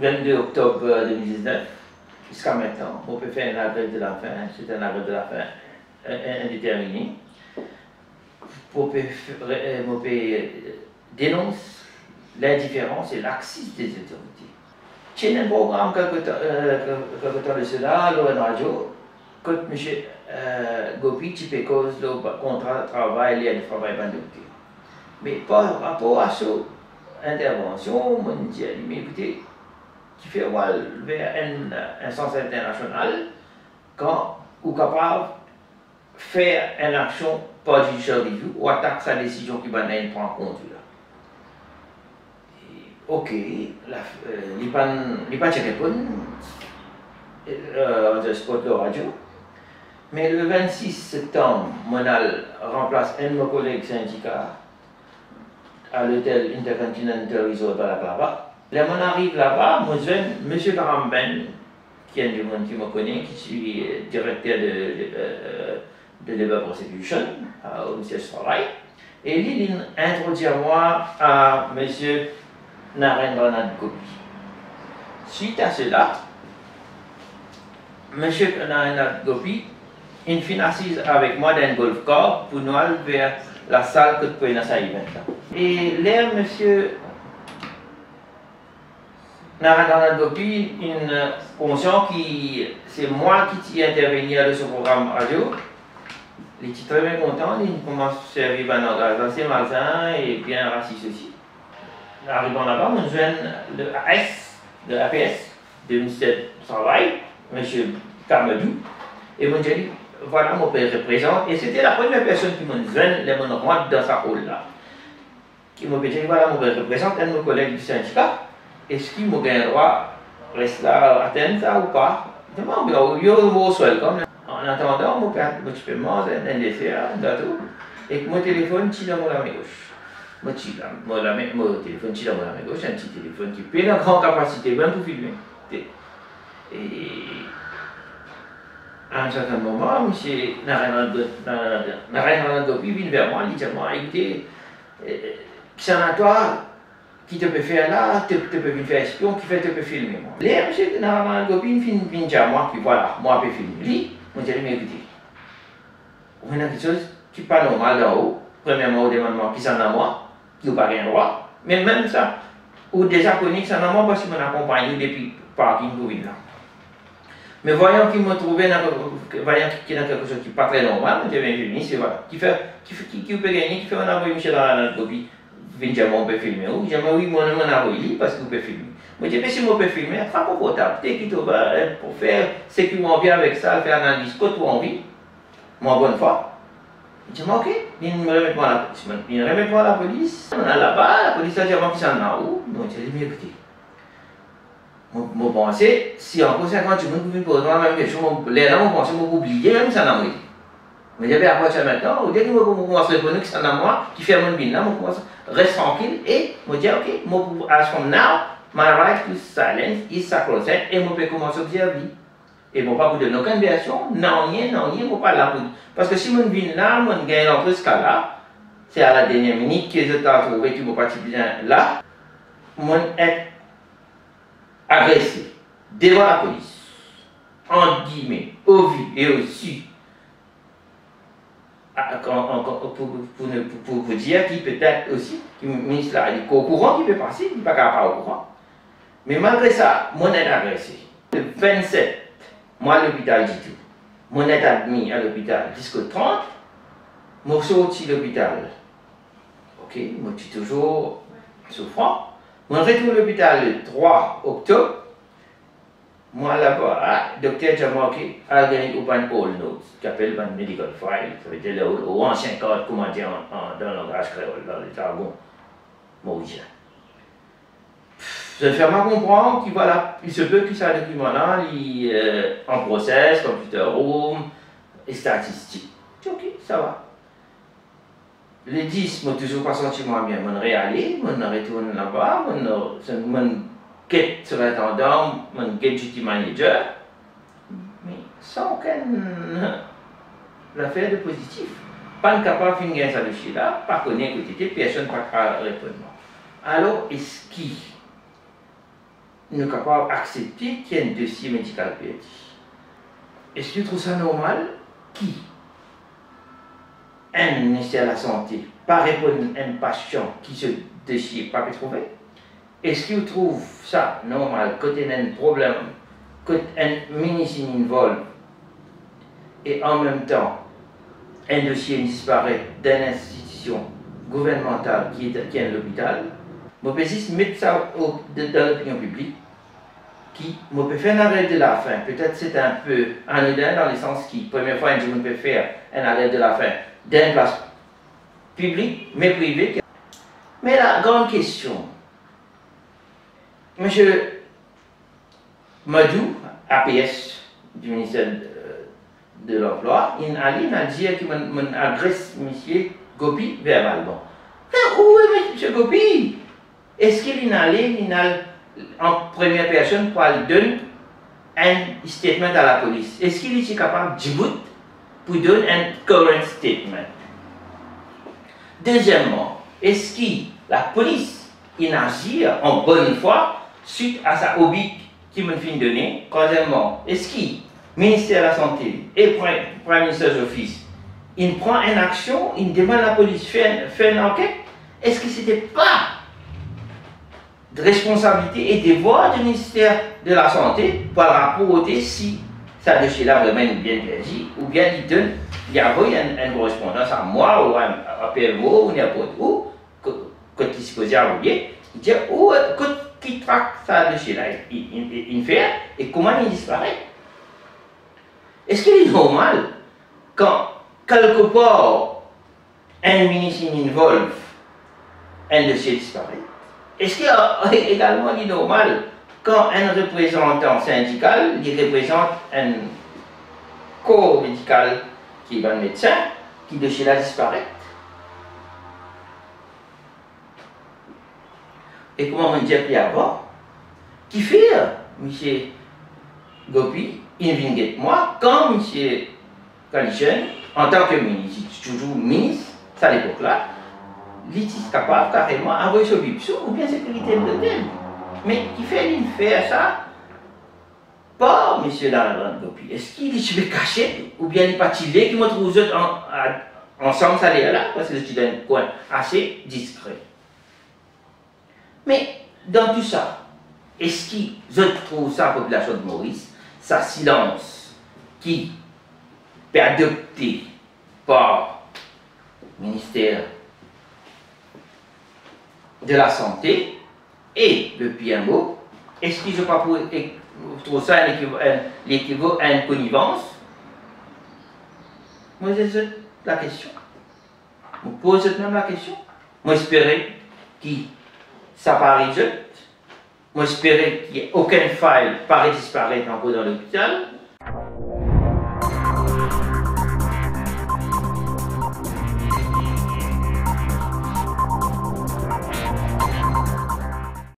22 octobre 2019, jusqu'à maintenant, on peut faire un grève de la faim, c'est un grève de la faim indéterminé. On peut dénonce l'indifférence et laxisme des autorités. J'ai un programme quelque temps de cela, à la radio, quand M. Gopi, tu peux cause le contrat de travail et le travail bandouté. Mais par rapport à cette intervention, on dit, mais écoutez, qui fait vers un sens international, quand on est capable de faire une action pas judiciaire review ou attaque sa décision qui va prendre en compte. Ok, il n'y a pas de réponse, on spot la radio. Mais le 26 septembre, Monal remplace un de mes collègues syndicats à l'hôtel Intercontinental Resort à la Clava. Là, on arrive là-bas, moi je viens, M. Karamben, qui est un du monde qui me connaît, qui suis directeur de Labor Prosecution au ministère du Travail. Et lui, il introduit moi à M. Narendranath Gopi. Suite à cela, M. Narendranath Gopi, il finit assise avec moi dans un golf car pour nous aller vers la salle que tu peux dans cet event-là. Et là, M. Narendranath Gopi, une conscient qui c'est moi qui t'ai intervenu à ce programme radio. Il était très bien content, il commence à servir dans assez malsain et bien raciste aussi. Arrivant là-bas, on joint le AS, de l'APS, du ministère du Travail, M. Kamadou, et on dit, voilà, mon père représente, et c'était la première personne qui m'a joint, les mon rentre dans sa rôle là. Qui m'a dit, voilà, mon père représente un de mes collègues du syndicat, est-ce qu'il m'a gagné le droit, reste là, atteindre ça ou pas? Je me dis, il y a un mot seul comme là. En attendant, mon père, je peux manger un dessert, et mon téléphone, il est dans la main gauche. Mon téléphone, il est dans la main gauche, un petit téléphone qui peut une grande capacité, même pour filmer. Et à un certain moment, M. Narendranath Gopi vient vers moi, il dit à moi, écoutez, c'est un toi qui te peut faire là, tu peux venir faire espion, qui fait te peut filmer. Là, M. Narendranath Gopi vient dire à moi, puis voilà, moi je peux filmer. Lui, je dis, mais écoutez, on a quelque chose qui n'est pas normal d'en haut. Premièrement, au demandement qui s'en a moi, qui n'a pas rien droit. Mais même ça, ou déjà connu qui s'en a moi parce qu'il m'a accompagné depuis le parking pour venir là. Mais voyant qu'il m'a trouvé, voyant qu'il y a quelque chose qui n'est pas très normal, je dis, bienvenue, c'est voilà. Qui peut gagner, qui fait un envoyé M. Narendranath Gopi, vient dire, on peut filmer. Ou je dis, oui, moi, je m'en envoyé parce que vous pouvez filmer. Je dis, mais si on peut filmer, attrape au portable, t'es qui va pour faire ce qui m'en vient avec ça, faire analyse, quoi tu as envie, moi, bonne fois. Je dis, ok, il me remet pas à la police. Il me remet pas à la police. On est là-bas, la police a dit, moi, qui s'en a où? Donc, je dis, mais écoutez, je pensais, si encore 50 secondes, vous me posez la même question, les gens, je pensais que vous oubliez même ça n'a moi. Mais j'avais à ça maintenant, au début, je commence à répondre que ça n'a moi, qui fait mon bin là, je commence à rester tranquille et je dis, ok, as from now, my right to silence is sacrosanct et je peux commencer à observer. Et je ne vais pas vous donner aucune version, non, je ne vais pas la pour. Parce que si je viens là, je gagne entre ce cas-là, c'est à la dernière minute que je t'ai trouvé que je ne suis bien là, je suis agressé devant la police, en guillemets, au vu et au su, pour vous dire qu'il peut-être aussi, que le ministre là, il est au courant qu'il peut passer, il n'est pas capable au courant. Mais malgré ça, je suis agressé. Le 27, moi à l'hôpital du tout. Je suis admis à l'hôpital jusqu'au 30, je suis sorti de l'hôpital. Ok, je suis toujours souffrant. Je retourne à l'hôpital le 3 octobre. Moi là-bas, le docteur Jamarki a gagné au All Notes, qui appelle le Medical File, ça veut dire le ancien code, comment dire dans le langage créole, dans le jargon mauricien. Je fais mal comprendre qu'il voilà, il se peut que ce document-là, en process, computer room, et statistique. Ok, ça va. Le 10, je n'ai toujours pas senti moi bien. Je suis allé, je retourne là-bas, je quitte sur l'intendant, je quitte duty manager, mais sans aucune affaire de positif. Pas capable de finir ça de là, pas connaître que personne ne peut répondre. Alors, est-ce qu'il nous sommes capables d'accepter qu'il y a un dossier médical perdu. Est-ce que tu trouves ça normal? Qui? Un ministère de la Santé, pas répondre à un patient qui se dossier pas pu trouver? Est-ce que tu trouves ça normal quand il y a un problème, quand un ministre involve et en même temps un dossier disparaît d'une institution gouvernementale qui est l'hôpital? Je peux mettre ça dans l'opinion publique, qui peut faire un arrêt de la faim. Peut-être c'est un peu anodin dans le sens qui, première fois, je peux faire un arrêt de la faim d'une place publique, mais privée. Mais la grande question, M. Madou, APS du ministère de l'Emploi, il a dit qu'il m'agresse M. Gopi verbalement. Mais où est M. Gopi? Est-ce qu'il est allé en première personne pour aller donner un statement à la police? Est-ce qu'il est capable de pour donner un current statement? Deuxièmement, est-ce que la police agit en bonne foi suite à sa hobby qui me fait donner? Troisièmement, est-ce que le ministère de la Santé et le Premier ministre d'Office, il prend une action, il demande à la police de faire une enquête? Est-ce que ce n'était pas de responsabilité et devoir du ministère de la Santé pour rapporter si ça dossier-là vraiment est bien perdu, ou bien il y a une correspondance à moi ou à PMO ou n'importe où, quand il se posait à envoyer, il dit où qui traque ça dossier-là, il fait et comment il disparaît. Est-ce qu'il est normal quand quelque part un ministre involve un dossier disparaît? Est-ce qu'il est également normal quand un représentant syndical il représente un corps médical qui est un médecin, qui de chez là disparaît? Et comment on dit plus avant? Qui fait, M. Gopi, il vient de moi, quand M. Kalichen, en tant que ministre, toujours ministre, à l'époque-là, il est capable carrément d'envoyer ce bipso ou bien sécurité de l'hôtel. Mais qui fait faire ça? Pas M. Darlan Gopi. Est-ce qu'il est caché ou bien il n'est pas tiré qui me trouve ensemble, ça là, parce que c'est un coin assez discret. Mais dans tout ça, est-ce que je trouve ça, la population de Maurice, sa silence qui peut adopter par le ministère de la Santé et le PMO, est-ce que je trouve ça l'équivalent à une connivence? Moi, c'est la question. Je pose même la question. Moi, j'espérais que ça paraît juste. Moi, j'espérais qu'il n'y ait aucune faille paraît disparaître encore dans l'hôpital.